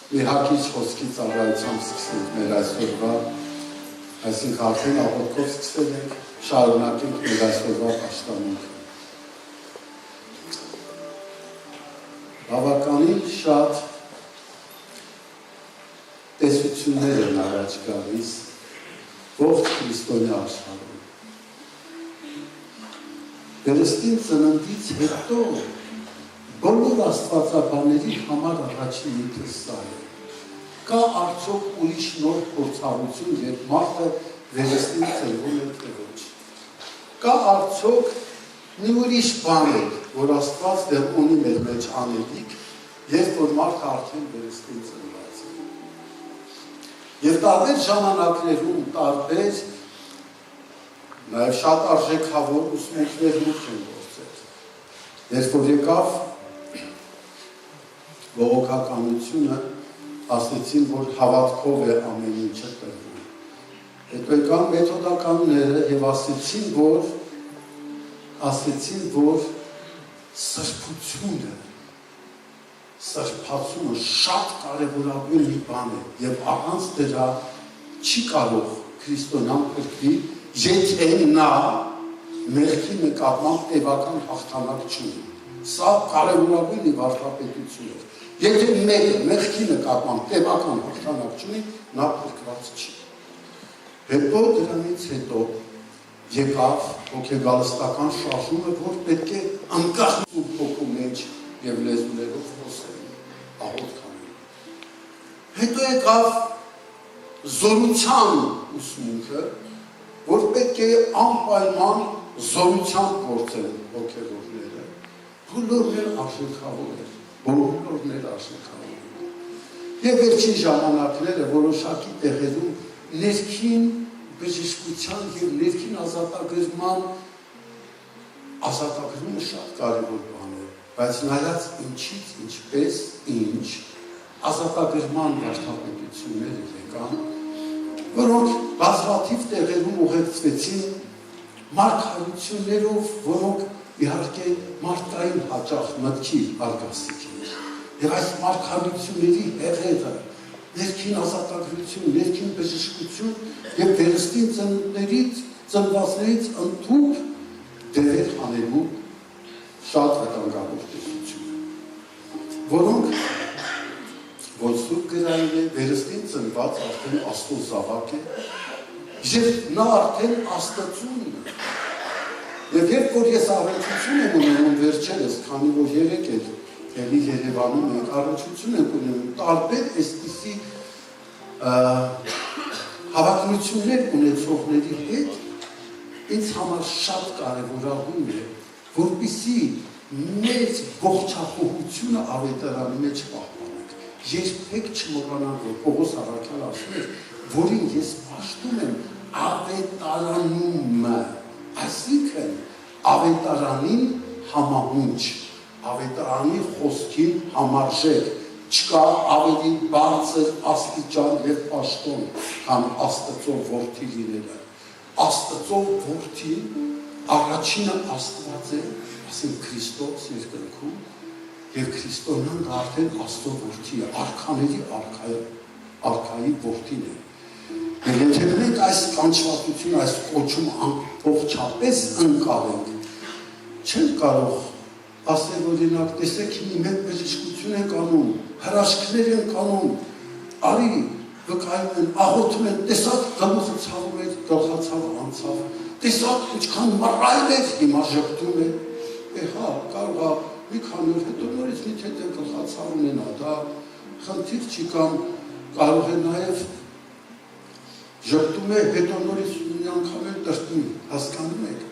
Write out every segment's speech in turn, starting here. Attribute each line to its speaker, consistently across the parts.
Speaker 1: մի հակից խոսքի ծառայությամբ սկսենք մեր այսօրվա, այսինքն արդեն աղոթքով սկսել ենք, շարունակենք մեր այսօրվա պաշտամունքը։ Բավականին շատ տեսություններ են առաջ գալիս ողջ քրիստոնյա աշխարհում։ Վերստին ծննդից հետո բոլոր աստվածաբանների համար առաջին միտքը սա է։ Կա արդյոք ուրիշ նոր փորձառություն, երբ մարդը վերստին ծնվում է թե ոչ։ Կա արդյոք մի ուրիշ բան է, որ Աստված դեռ ունի մեր մեջ անելիք, երբ որ մարդը արդեն վերստին ծնված է։ Եվ տարբեր ժամանակներում, տարբեր նաև շատ արժեքավոր ուսմունքներ մուտք են գործել։ Երբ որ եկավ բողոքականությունը, ասեցին, որ հավատքով է ամեն ինչը տրվում։ Հետո եկան մեթոդականները և ասեցին, որ սրբությունը, սրբացումը շատ կարևորագույն մի բան է և առանց դրա չի կարող քրիստոնյան փրկվի, եթե նա մեղքի նկատմամբ տևական հաղթանակ չունի։ Սա կարևորագույն վարդապետություն է։ Եթե մեկը մեղքի նկատմամբ տևական հաղթանակ չունի, նա փրկված չի։ Հետո դրանից հետո եկավ հոգեգալստական շարժումը, որ պետք է անկախ հոգու մեջ և լեզուներով խոսել, աղոթք անել։ Հետո եկավ զորության ուսմունքը, որ պետք է անպայման զորությամբ գործել հոգևորները, բոլորներ արժեքավոր էր, բոլորներ արժեքավոր էր։ Եվ վերջին ժամանակները որոշակի տեղերում ներքին բժշկության և ներքին ազատագրումը շատ կարևոր բան է, բայց նայած ինչից, ինչպես, ինչ ազատագրման վարդապետությունները եկան, որոնք բազմաթիվ տեղերում ուղեկցվեցին մարգարեություններով, որոնք իհարկե մարդկային հաճախ մտքի արգասիկ են։ Եվ այս մարգարեությունների հեղեղը, ներքին ազատագրություն, ներքին բժշկություն և վերստին ծնվածներից ընդհուպ դեր անելու շատ վտանգավոր տեսություն, որոնք որ Սուրբ գրային է, վերստին ծնված արդեն Աստծո զավակ է, և նա արդեն Աստծուն է։ Եվ երբ որ ես առնչություն եմ ունենում վերջերս, քանի որ երեկ էր էլի Երևանում ենք, առնչություն ենք ունենում տարբեր այսպիսի հավակնություններ ունեցողների հետ, ինձ համար շատ կարևորագույն է, որպեսզի մեծ ողջախոհությունը ավետարանի մեջ պահպանենք։ Երբեք չմոռանանք, որ Պողոս առաքյալը ասում էր, որին ես պաշտում եմ ավետարանումը, այսինքն ավետարանին համահունչ, ավետարանի խոսքին համարժեք, չկա ավելի բարձր աստիճան և պաշտոն, քան Աստծո որդի լինելը։ Աստծո որդին առաջինը Աստված է, ասենք Քրիստոս երկնքում, և Քրիստոնյան դա արդեն Աստծո որդի է, արքաների արքայի որդին է։ Եվ եթե մենք այս կանչվածությունը, այս կոչումը ամբողջապես ընկալենք, չենք կարող ասել, օրինակ, տեսեք հիմի մենք բժշկություն ենք անում, հրաշքներ ենք անում, արի վկայում են, աղոթում են, տեսակ գլուխը ցավում էր, գլխացավը անցավ, տեսակ ինչքան մռայլ էր, հիմա ժպտում է, հա, կարող է մի քանի օր հետո նորից մի թե գլխացավ ունենա, դա խնդիր չի կամ կարող է նաև ժպտում է, հետո նորից մի անգամ էլ տրտում, հասկանում եք։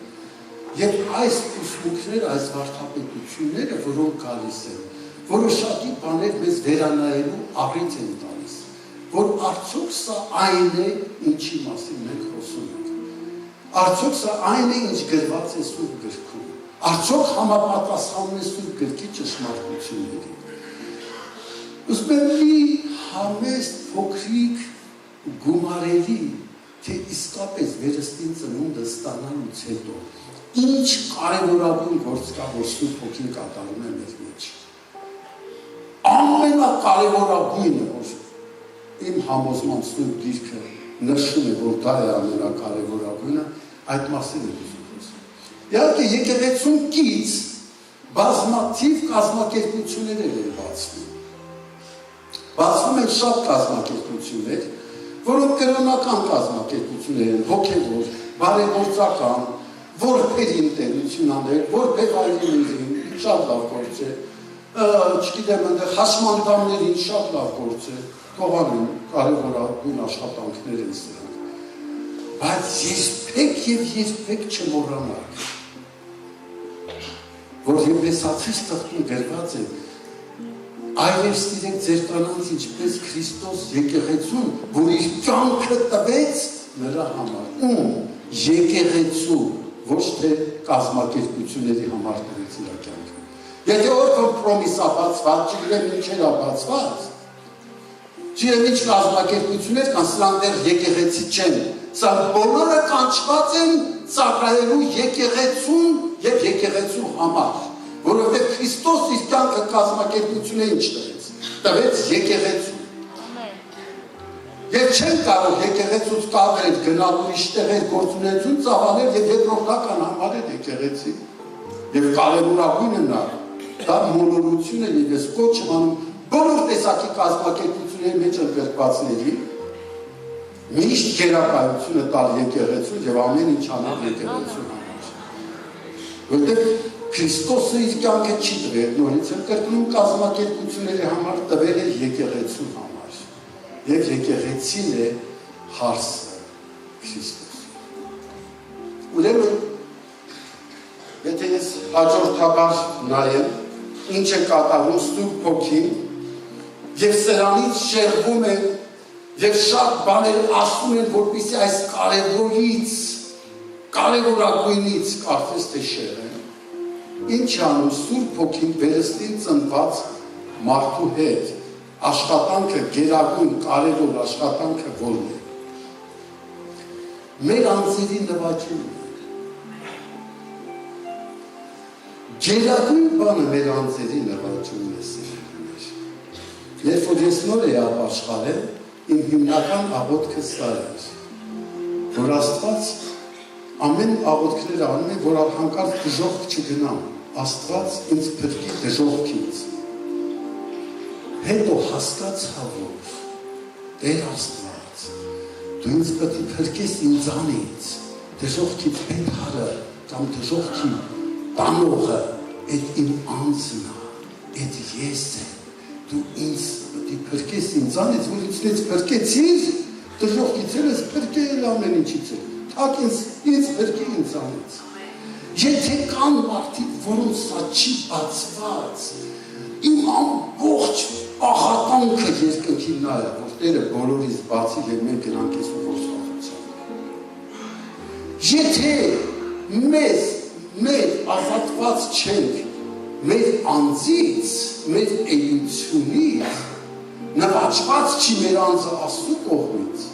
Speaker 1: Եվ այս ուսմունքները, այս վարդապետությունները, որոնք գալիս են, որոշակի բաներ մեզ վերանայելու առիթ են տալիս, որ արդյոք սա այն է, ինչի մասին մենք խոսում ենք։ Արդյոք սա այն է, ինչ գրված է Սուրբ գրքում։ Արդյոք համապատասխանում է Սուրբ գրքի ճշմարտություններին։ Ուզում եմ մի համեստ փոքրիկ գումարելի, թե իսկապես վերստին ծնունդը ստանալուց հետո ինչ կարևորագույն գործ կա, որ Սուրբ Հոգին կատարում է մեր մեջ։ Ամեն ամենակարևորագույնը, որ իմ համոզման Սուրբ Գիրքը նշում է, որ դա է ամենակարևորագույնը, այդ մասին է ուզում խոսել։ Իհարկե եկեղեցուն կից բազմաթիվ կազմակերպություններ են բացվում։ Բացվում են շատ կազմակերպություններ, որոնք կրոնական կազմակերպություններ են, հոգևոր, բարեգործական, որբերի ընկերություններ, որբևայրիներին, շատ լավ գործ է, չգիտեմ, այնտեղ հաշմանդամներին շատ լավ գործ է, թողանում կարևորագույն աշխատանքներ են սրանք։ Բայց երբեք չմոռանաք, որ Եփեսացիս թղթում գրված է, այլև սիրեք ձեր կանանց ինչպես Քրիստոս եկեղեցուն, որ իր կյանքը տվեց նրա համար։ Ում եկեղեցու, ոչ թե կազմակերպությունների համար տվեց իր կյանքը։ Եթե որ կոմպրոմիսա բացված, չգիտեմ ինչեր է բացված, չգիտեմ ինչ կազմակերպություններ կան, սրանք դեռ եկեղեցի չեն, սա բոլորը կանչված են ծառայելու եկեղեցուն եւ եկեղեցու համար, որովհետեւ Քրիստոս իր կյանքը կազմակերպություններին չտվեց, տվեց եկեղեցու։ Եվ չեն կարող եկեղեցուց կազմել գնալ ուրիշ տեղեր գործունեություն ծավալել եւ երկրորդական համարել եկեղեցի։ Եվ կարևորագույնը նա դա մոլորություն է եւ ես կոչ եմ անում բոլոր տեսակի կազմակերպությունների մեջ ընդգրկվածների միշտ գերակայությունը տալ եկեղեցուն եւ ամեն ինչ անել եկեղեցու համար։ Որտեղ Քրիստոսը իր կյանքը չի տվել նորից կրկնում կազմակերպությունների համար տվել է եկեղեցու համար։ Եվ եկեղեցին է հարսը Քրիստոս։ Ուրեմն եթե ես հաջորդաբար նայեմ ինչ է կատարում Սուրբ Հոգին եւ սրանից շեղվում է եւ շատ բաներ ասում են, որպեսզի այս կարևորագույնից կարծես թե շեղեն։ Ինչ անում Սուրբ Հոգին վերստին ծնված մարդու հետ աշխատանքը գերագույն կարևոր աշխատանքը որն է։ Մեր անձերի նվաճումն է։ Գերագույն բանը մեր անձերի նվաճումն է սիրելիներ։ Երբ որ ես նոր էի ապաշխարել, իմ հիմնական աղոթքը սա էր, որ Աստված ամեն աղոթքները անում է, որ հանկարծ դժոխք չգնամ, Աստված ինձ փրկի դժոխքից։ Հետո հասկացա, որ Տեր Աստված, դու ինձ պետք է փրկես ինձանից, դժոխքից պետհարը կամ դժոխքի տանողը, այդ իմ անձն է, այդ ես եմ, դու ինձ պետք է փրկես ինձանից, որ ինձնից փրկեցիր, դժոխքից ես փրկել ամեն ինչից է, թակ ինձ փրկի ինձանից։ Եթե կան մարդիկ, որոնց սա չի բացված, իմ ամբողջ աղատանքը երկնքին նա է, որ Տերը բոլորից բացի և մենք գնանք ես ու ոսվախության։ Եթե մեր ազատված չենք, մեր անձից, մեր էությունից, նվաճված չի մեր անձը Աստծու կողմից,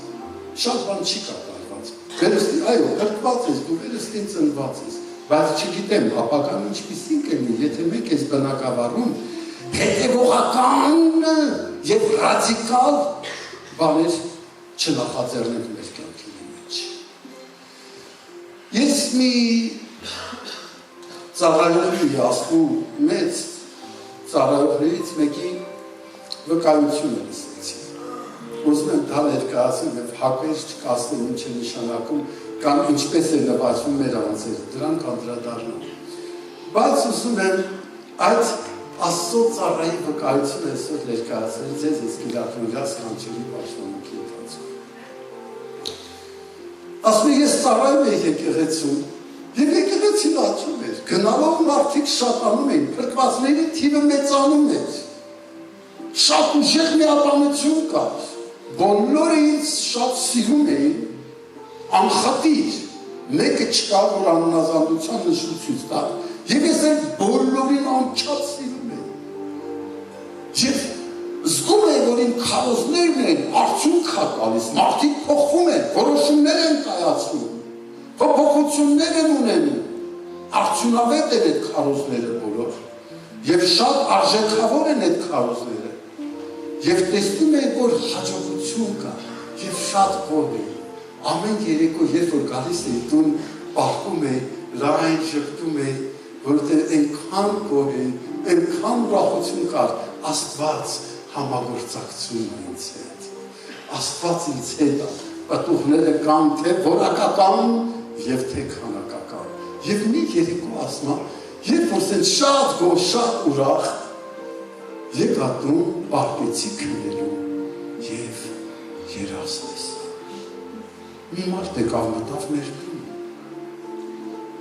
Speaker 1: շատ բան չի կատարված։ Այո, հրկված ես, դու վերստին ծնված ես, բայց չգիտեմ, ապական ինչպիսին կլինի, եթե մենք ես բնակավարում, հետևողական և ռադիկալ բաներ չնախաձեռնենք մեր կյանքի մեջ։ Ես մի ծառայողի Աստծու մեծ ծառայողներից մեկի վկայությունը լսեցի։ Ուզում եմ դա ներկայացնել և հակվեր չկասնեմ ինչ է նշանակում կամ ինչպես է նվաճվում մեր անձերը, դրանք անդրադառնամ։ Բայց ուզում եմ այդ Աստծո ծառայի վկայությունը այսօր ներկայացնել ձեզ ես գիրակնորյա սքանչելի պաշտամունքի ընթացքում։ Ասում ես ծառայում էի եկեղեցում, և եկեղեցին աճում էր, գնալով մարդիկ շատանում էին, փրկվածների թիվը մեծանում էր, շատ ուժեղ միաբանություն կար, բոլորը ինձ շատ սիրում էին, անխտիր, մեկը չկա, որ աննազանդության նշություն տա, և ես էլ բոլորին անչափ սիրում Եվ զգում է, որ իմ քարոզներն են, արդյունք է տալիս, մարդիկ փոխվում են, որոշումներ են կայացնում, փոփոխություններ են ունենում, արդյունավետ են այդ քարոզները բոլոր, և շատ արժեքավոր են այդ քարոզները, Եվ տեսնում եք, որ հաջողություն կա, և շատ գոհ է, ամեն երեկո, երբ որ գալիս է տուն, պահում է, լայն ժպտում է, որովհետև այնքան գոհ է, այնքան ուրախություն կար, Աստված համագործակցում է ինձ հետ, Աստված ինձ հետ է, պտուղները կան թե որակական և թե քանակական, և մի երեկո ասմա, երբ որ սենց շատ գոհ, շատ ուրախ, եկա տուն, պարպեցի քնելու և երազ տեսա։ Մի մարդ եկավ մտավ մեր տուն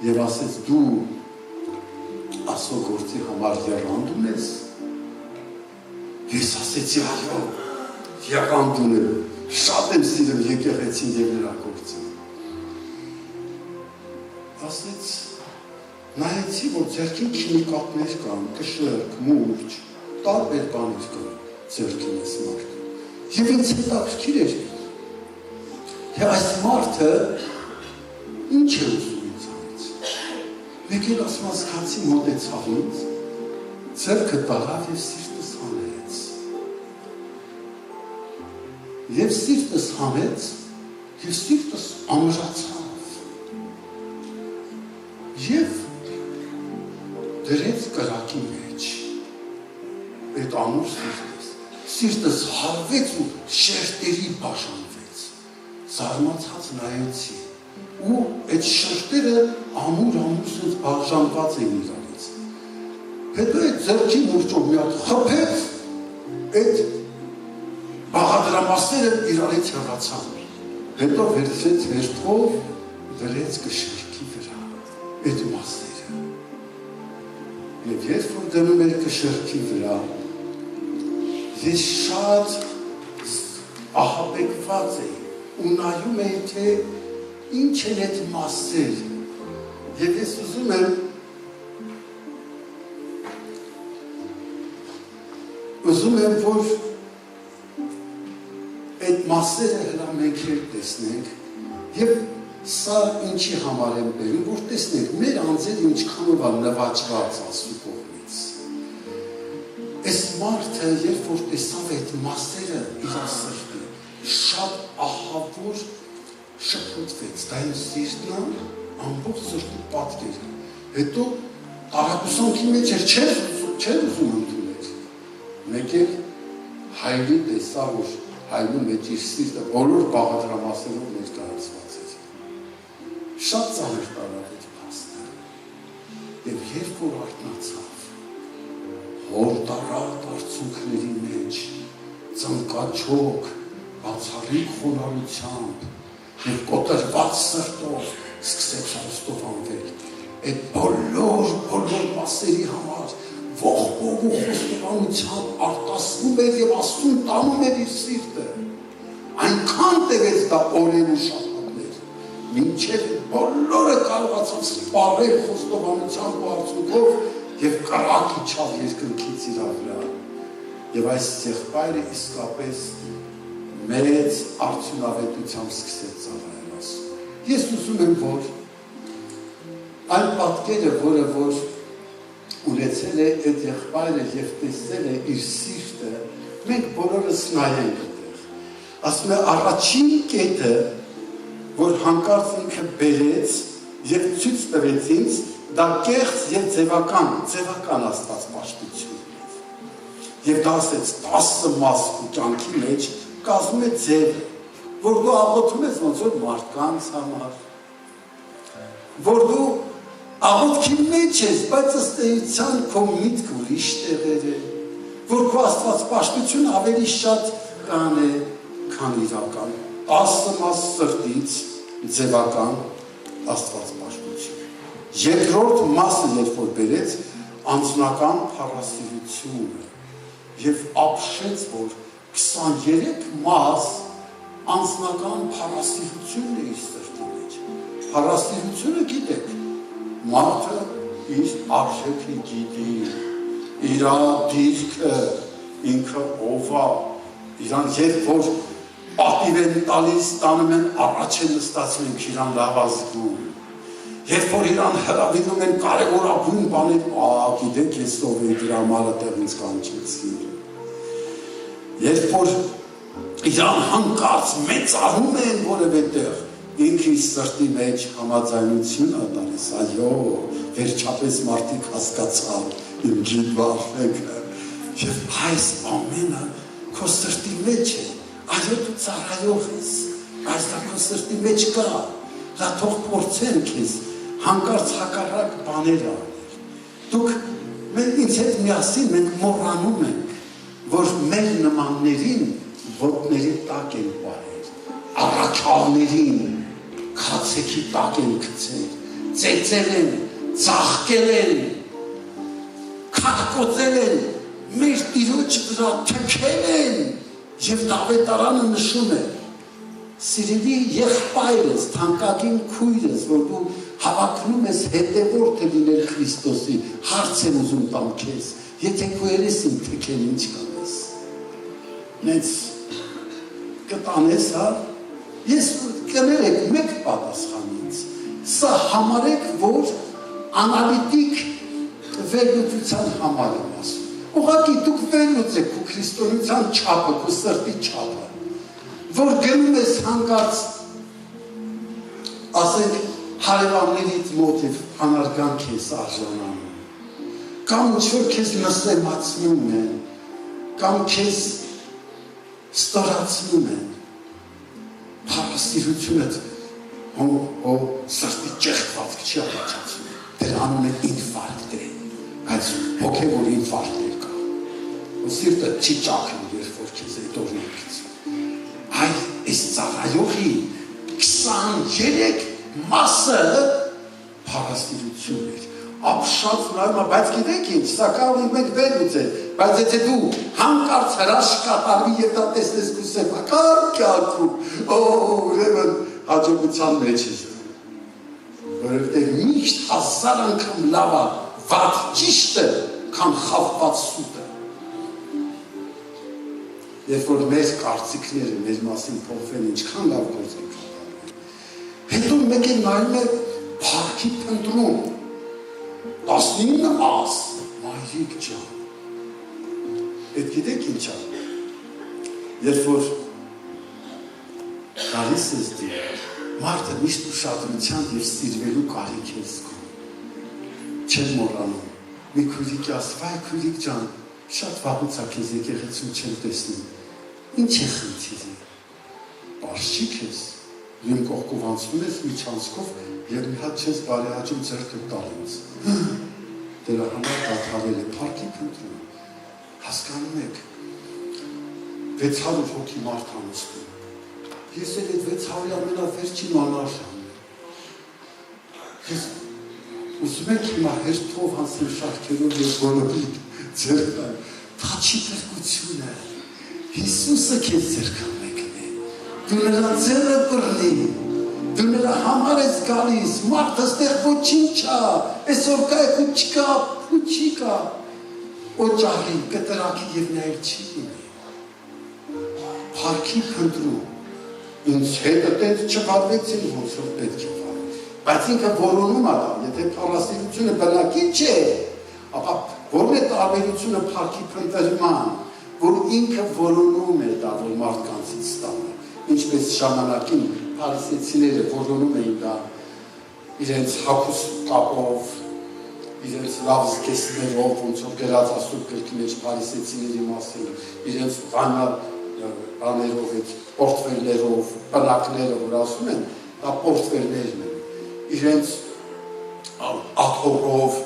Speaker 1: և ասեց դու Աստծո գործի համար եռանդ ունես։ Ես ասեցի այո, եռանդ ունեմ, շատ եմ սիրում եկեղեցին և նրա գործը։ Ասեց նայեցի, որ ձեռքին քիմիկատներ կան, կշեռք, մուրճ, տարբեր բաներ կան ձեռքին ես մարդը։ Եվ ինձ հետաքրքիր էր։ Եվ այս մարդը ինչ է ուզում ինձանից։ Մեկ էլ ասում զգացի մոտեցավ ինձ, ձեռքը տարավ և սիրտս հանեց։ Եվ սիրտս հանեց, և սիրտս ամրացավ։ Եվ դրեց կրակի մեջ։ Այդ ամուր սիրտս հարվեց ու շերտերի բաժանվեց, զարմացած նայեցի, ու այդ շերտերը ամուր սենց բաժանված էին իրանից, հետո այդ ձեռքի մուրճով մի հատ խփեց, այդ բաղադրամասները իրանից հեռացան, հետո վերցրեց հերթով, դրեց կշերքի վրա, այդ մասերը, և երբ որ դնում էր կշերքի վրա, ես շատ ահաբեկված էի ու նայում էի, թե ինչ են այդ մասեր և ես ուզում եմ, որ այդ մասերը հլա մենք էլ տեսնենք և սա ինչի համար եմ բերում, որ տեսնենք մեր անձերը ինչքանով է նվաճված Աստծու կողմից։ Այս մարդը, երբ որ տեսավ այդ մասերը իր սրտի, շատ ահավոր շփոթվեց, դա իմ սիրտն է, ամբողջ սրտի պատկերը։ Հետո տարակուսանքի մեջ էր, չէր ուզում ընդունել։ Մեկ էլ հայրի տեսա, որ հայրու մեջ իր սիրտը բոլոր բաղադրամասերով ներկայացված էր։ Շատ ծանր տարավ այդ փաստը։ Եվ երբ որ արթնացավ, հոր տարատ արցունքների մեջ, ծնկաչոք, բացառիկ խոնարհությամբ և կոտրված սրտով սկսեց խոստովանվել այդ բոլոր մասերի համար ողբով ու խոստովանությամբ արտասվում էր և Աստծուն տանում էր իր սիրտը։ Այնքան տևեց դա օրեր ու շաբաթներ, մինչև բոլորը կարողացավ սպառել խոստովանությամբ ու արցունքով և կրակ իջավ երկնքից իր վրա։ Եվ այս եղբայրը իսկապես մեծ արդյունավետությամբ սկսեց ծառայել Աստծուն։ Ես ուզում եմ, որ այն պատկերը, որը ունեցել է այդ եղբայրը և տեսել է իր սիրտը, մենք բոլորս նայենք այդտեղ։ Ասում է առաջին կետը, որ հանկարծ ինքը բերեց և ցույց տվեց ինձ, դա կեղծ և ձևական աստվածպաշտություն էր։ Եվ դա ասեց 10 մաս ու կյանքի մեջ կազմում է ձևը, որ դու աղոթում ես ոնց որ մարդկանց համար, որ դու աղոթքի մեջ ես, բայց ըստ էության քո միտքը ուրիշ տեղեր է, որ քո աստվածպաշտությունը ավելի շատ կան է, քան իրական, 10 մաս սրտից ձևական աստվածպաշտություն։ Երկրորդ մասը երբ որ բերեց անձնական փառասիրությունը և ապշեց, որ 23 մաս անձնական փառասիրությունն է իր սրտի մեջ։ Փառասիրությունը գիտեք, մարդը իր արժեքը գիտի, իր դիրքը, ինքը ով է, իրան երբ որ պատիվ են տալիս, տանում են, առաջ են նստացում ենք իրան լավ ազգում, երբ որ իրան հրավիրում են կարևորագույն բաներ, գիտեք ես ով է դրա համարը տեղ ինձ կանչեցի։ Երբ որ իրան հանկարծ մեծանում են որևէտեղ, ինքը սրտի մեջ համաձայնություն է տալիս, այո, վերջապես մարդիկ հասկացան իմ գիտ վարվեքը, և այս ամենը քո սրտի մեջ է, այո դու ծառայող ես, այս դա քո սրտի մեջ կա, դա թող փորձեն քեզ, հանկարծ հակառակ բաներ անել, դուք ինձ հետ միասին մենք մոռանում ենք, որ մեր նմաններին ոտների տակ են պահել, առաքյալներին քացեքի տակ են գցել, ծեծել են, ծաղկել են, քարկոծել են, մեր Տիրոջ վրա թքել են, և Դավեթարանը նշում է, սիրելի եղբայրս, թանկագին քույրս, որ դու հավակնում ես հետևորդը լինել Քրիստոսի, հարց եմ ուզում տամ քեզ, եթե քո երեսին թքել ինչ կանես, նենց կտանես, հա, ես կներեք մեկ պատասխանից, սա համարեք, որ անալիտիկ վերլուծության համար եմ ասում, ուղղակի դուք վերլուծեք քո քրիստոնեության չափը, քո սրտի չափը, որ գնում ես հանկարծ, ասենք, հարևաններից մոտ և հանարգանք ես արժանանում, կամ ինչ-որ քեզ նսեմացնում են, կամ քեզ ստորացնում են, փառասիրությունդ սրտի ճեղքվածք չի առաջացնում, դեր անուն է ինֆարկտ է, այս հոգևոր ինֆարկտեր կա, ու սիրտը չի ճաքնում, երբ որ քեզ է տորնիկից, այս ծառայողի 23 մասը փառասիրություն էր, ապշած նայում, բայց գիտեք ինչ, սա կարող ենք մենք վերլուծել, բայց եթե դու հանկարծ հրաշք կատարվի և դա տեսնես քո սեփական կյանքում, ուրեմն հաջողության մեջ ես, որովհետև միշտ 1000 անգամ լավ է վատ ճիշտը, քան խաբված սուտը։ Երբ որ մեր կարծիքները մեր մասին փոխվեն, ինչքան լավ գործ ենք կատարում։ Հետո մեկ է նայում է փառքի փնտրում, 19 մաս, մայրիկ ջան։ Այդ գիտեք ինչ է, երբ որ գալիս ես դու, մարդը միշտ ուշադրության և սիրվելու կարիք է զգում, չեմ մոռանում, մի քույրիկ ասում, այ քույրիկ ջան, շատ վաղուց է քեզ եկեղեցում չեմ տեսնում, ինչ է խնդիրը, պարզ չի քեզ, իմ կողքով անցնում ես միջանցքով և մի հատ չես բարեհաճում ձեռքը տալ ինձ, դրա համար դադարել է փառքի փնտրում, հասկանում եք, 600 հոգի մարդ անցնում, ես էլ այդ 600-ի ամենավերջին անարժանն եմ, ես ուզում եք հիմա հերթով հանցեմ շարքերով և բոլորի ձեռքան, դա չի փրկություն է, Հիսուսը քեզ ձեռքան մեկն է, դու նրա ձեռը բռնի, դու նրա համար ես գալիս, մարդը ստեղ ոչինչ է, այսօր կա եք ու չկա, ու չի կա, օճահի, կտրակի և նա էլ չի լինի, փառքի փնտրում, ինձ հետը տենց չվարվեցին, ոնց որ պետք է վարվի, բայց ինքը որոնում է դա, եթե փառասիրությունը բնակի չէ, ապա որն է տարբերությունը փառքի փնտրման, որ ինքը որոնում է դա, որ մարդկանցից ստանը, ինչպես ժամանակին փարիսեցիները որոնում էին դա իրենց հագուստ կապով, իրենց լավ զգեստներով, ոնց որ գրած Աստծո գրքի մեջ փարիսեցիների մասին, իրենց բաներով, պորտվելներով, պնակներով, որ ասում են, դա պորտվելներն են, իրենց աթոռով,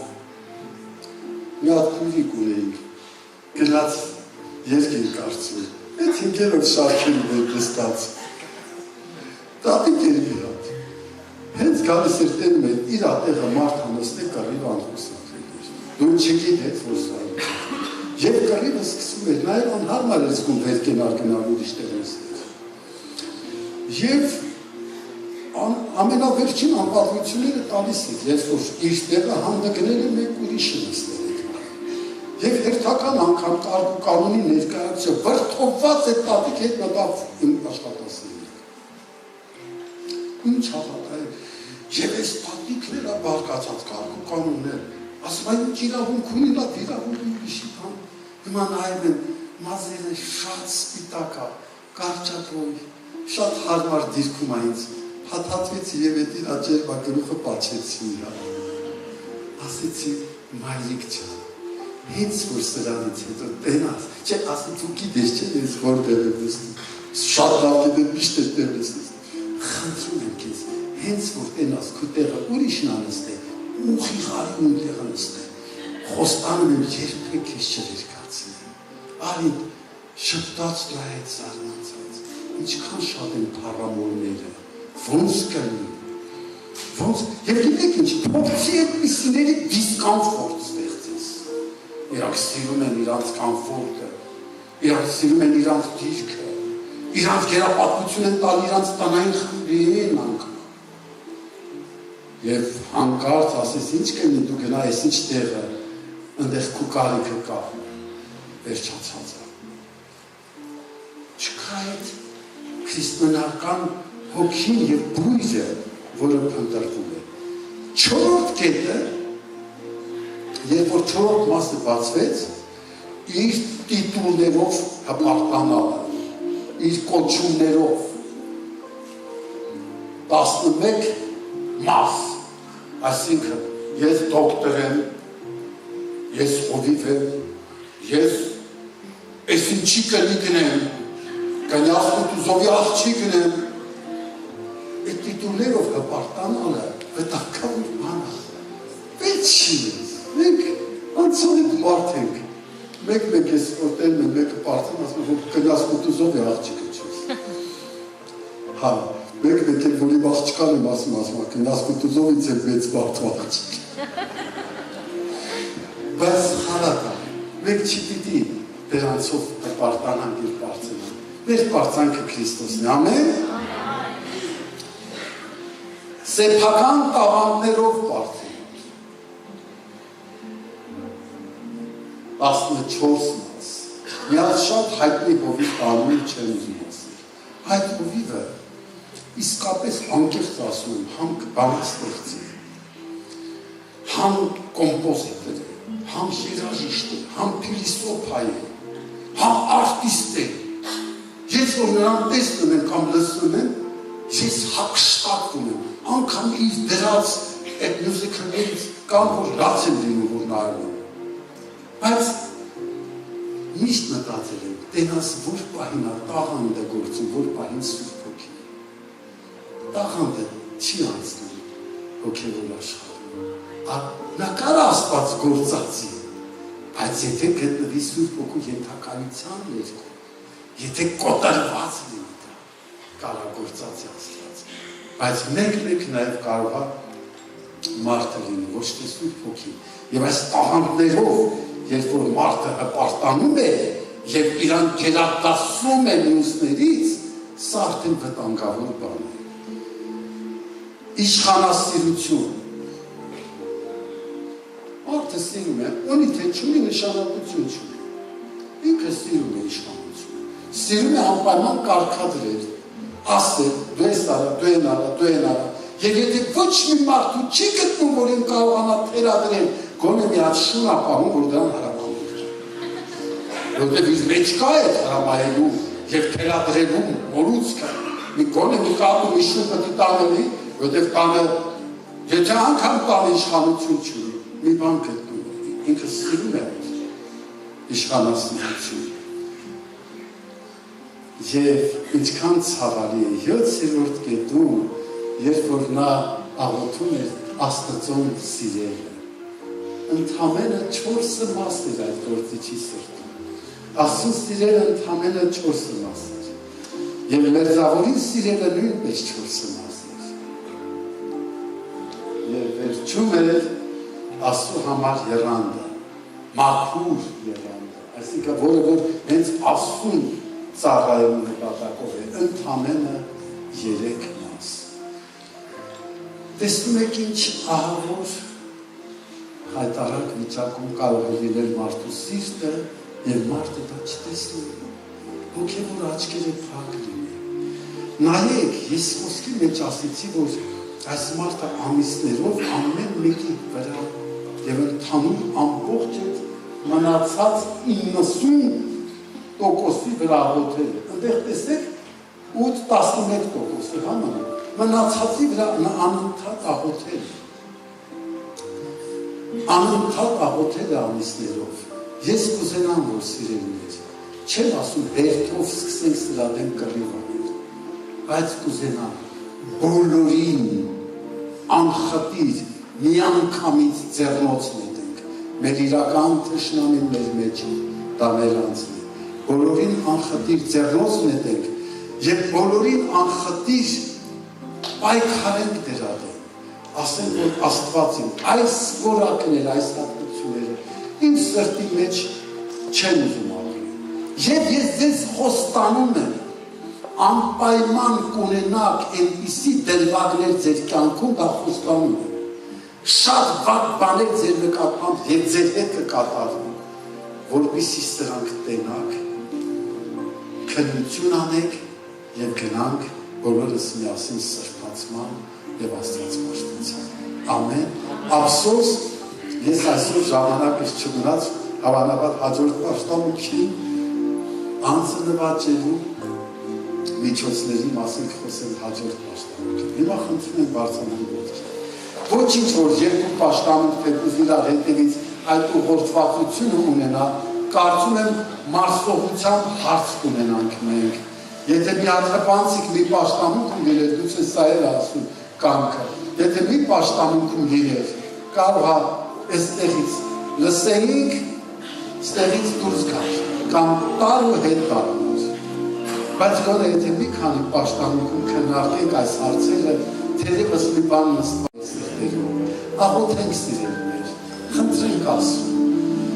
Speaker 1: մի հատ քույրիկ ունեինք, գնաց երկին կարծում, այդ հինգերով շարքերի մեր նստած, տատիկ էր մի հատ, հենց գալիս էր տենում են, իր ատեղը մարդ հանստե կռիվ անդրուսակրել էր, դու չգիտեք, որ սա է, և կռիվը սկսում էր, նաև անհարմար էր զգում վերկենար գնալ ուրիշ տեղերստեր, և ամենավերջին անպատվությունները տալիս էր, երբ որ իր տեղը հանդգնել է մեկ ուրիշը նստել եք, և հերթական անգամ կարգ ու կանոնի ներկայացը վրդովված է տատիկ հետ մտավ իմ աշխատասների։ Ինչ հավատայ, և այս տատիկներ է բարգացած կարգ ու կանոններ, ասում այն ինչ իրավունք ունի, նա իրավունք ուրիշի բան, հիմա նայում են, մազերը շատ սպիտակ է, կարճապոյ, շատ հարմար դիրքում է ինձ, փաթաթվեցի եւ այդ իր աջերբա գլուխը պաչեցի իրա։ Ասեցի, մայրիկ ջան, հենց որ սրանից հետո տենաս, չէ, ասում դու գիտես չէ, ես որտեղ եմ նստում, շատ լավ գիտեմ միշտ այդտեղ նստես։ Խնդրում եմ քեզ, հենց որ տենաս քո տեղը ուրիշն ա նստել, ուղիղ արի ու տեղը նստել։ Խոստանում եմ երբեք քեզ չերկացնեմ։ Արի շփտած դու այդ զարմացած, ինչքան շատ են փառամորները, ոնց կլինի, ոնց, և գիտեք ինչ, փոքրի այդպիսիների դիսկոմֆորտ ստեղծես։ Իրանք սիրում են իրանց կոմֆորտը, իրանք սիրում են իրանց դիրքը, իրանց գերապատվություն են տալ իրանց տնային խմբին անգամ։ Եվ հանկարծ ասես ինչ կլինի դու գնա այս ինչ տեղը, ընդեղ քո կարիքը կա, վերջացած է։ Չկա այդ քրիստոնեական հոգին և բույրը, որը փնտրվում է։ Չորրորդ կետը, երբ որ չորրորդ մասը բացվեց, իր տիտուլներով հպարտանալը, իր կոչումներով 11 մաս, այսինքն ես դոկտոր եմ, ես հովիվ եմ, ես ես ինչի կլիկն եմ, կնյաս կուտուզովի աղջիկն եմ, այդ տիտուլներով հպարտանալը վտակավոր բան է, վերջինս, մենք անցողիկ մարդ ենք, մեկ ես որտելն եմ, մեկը պարտան, ասում որ կնյաս կուտուզովի աղջիկը չես, հա, մեկ էլ որի աղջկան եմ ասում, կնյաս կուտուզովից եմ մեծ բարդ աղջիկ, բայց խարատ է, մեկ չի պիտի դրանցով հպարտանանք իր պարծենան, մեր պարծանքը Քրիստոսն է, ամեն, սեփական տաղանդներով պարծենան, 14 մաս, միած շատ հայտնի հովիվ տանուր չեն ուզում ասել, այդ հովիվը իսկապես անկեղծ ասում եմ, համ բանաստեղծ է, համ կոմպոզիտոր է, համ երաժիշտ է, համ փիլիսոփա է, համ արտիստ է, ես որ նրան տեսնում եմ կամ լսում եմ, ես հակշտակվում եմ, անգամ իր դրած այդ մյուզիկլներից կամ որ լաց եմ լինում, որ նայում եմ, բայց միշտ մտածել եմ, տենաս որ պահին է տաղանդը գործում, որ պահին Սուրբ Հոգի, տաղանդը չի անցնում հոգևոր աշխարհում, նա կար Աստված գործածի, բայց եթե գտնվի Սուրբ Հոգու ենթակայության ներքո, եթե կոտրված լինի դա, կարա գործածի Աստված, բայց մեկ նաև կարող է մարդը լինի, ոչ թե Սուրբ Հոգի, և այս տաղանդներով, երբ որ մարդը հպարտանում է և իրան գերադասում է մյուսներից, սա արդեն վտանգավոր բան է։ Իշխանասիրություն։ Մարդը սիրում է, ունի թե չունի նշանակություն չունի։ Ինքը սիրում է իշխանություն։ Սիրում է անպայման կարգադրել, ասել, դու ես արա, դու են արա, դու են արա։ Եվ եթե ոչ մի մարդու չի գտնում, որ են կարողանա թերադրել, գոնե մի հատ շուն ապահում, որ դրան հրապարակում է։ Որտև իր մեջ կա է հրամայելու և թերադրելու մորուցքը, մի գոնե մի կապու մի շուն պետք է տանելի, որտև տանը, եթե անգամ տան իշխանություն չունի, մի բան գտնում է, ինքը սիրում է իշխանասիրություն։ Եվ ինչքան ցավալի է 7-րդ կետում, երբ որ նա աղոթում էր Աստծուն սիրելը, ընդամենը 4 մաս էր այդ գործիչի սրտում, Աստծուն սիրելը ընդամենը 4 մաս էր, և մերձավորին սիրելը նույնպես 4 մաս էր, և վերջում էր Աստծու համար եռանդը, մաքուր եռանդը, այսինքն որը որ հենց Աստծուն ծառայելու նպատակով է, ընդամենը 3 մաս։ Տեսնում եք ինչ ահավոր հայտարարք վիճակում կարող է լինել մարդու սիրտը և մարդը դա չտեսնում, հոգևոր աչքերը փակ լինի։ Նայեք, ես խոսքի մեջ ասեցի, որ այս մարդը ամիսներով ամեն մեկի վրա և ընդհանուր ամբողջ այդ մնացած 90 տոկոսի վրա աղոթել է, ընդեղ տեսեք 8-11% համանը, մնացածի վրա անընդհատ աղոթել է ամիսներով, ես կուզենամ, որ սիրելիներ, չեմ ասում հերթով սկսենք սրա դեմ կռիվ անել, բայց կուզենամ բոլորին անխտիր միանգամից ձեռնոց նետենք, մեր իրական թշնամին մեր մեջ դա մեր անձն է, բոլորին անխտիր ձեռնոց նետենք և բոլորին անխտիր պայքարենք դրա դեմ, ասենք, որ Աստված իմ, այս որակներ, այս հատկությունները իմ սրտի մեջ չեն ուզում ապրել։ Եվ ես ձեզ խոստանում եմ, անպայման կունենաք այնպիսի դրվագներ ձեր կյանքում, դա խոստանում եմ, շատ վատ բաներ ձեր նկատմամբ և ձեր հետ կկատարվեն, որպեսզի սրանք տենաք, քննություն անեք և գնանք բոլորս միասին սրբացման և Աստված պաշտպանության։ Ամեն։ Ափսոս, ես այսօր ժամանակս չմնաց, հավանաբար հաջորդ պաշտամունքի անձը նվաճելու միջոցների մասին խոսել հաջորդ պաշտամունքի։ Հիմա խնդրում եմ բարձրանալու ոտքի։ Ոչինչ, որ երկու պաշտամունք թեկուզ իրար հետևից այդ ուղղորդվածությունը ունենա, կարծում եմ մարսողությամբ հարց կունենանք մենք։ Եթե մի հատկապանցիկ մի պաշտամունքում լիներ, գուցե սա էր ասում կամքը, եթե մի պաշտամունքում լիներ, կարող է այստեղից լսեինք, ստեղից դուրս գար, կամ տար ու հետ տարանոց։ Բայց գոնե եթե մի քանի պաշտամունքում քննարկենք այս հարցերը, թերևս մի բան նստված սրտերում, աղոթենք սիրելիներ, խնդրենք Աստծուն,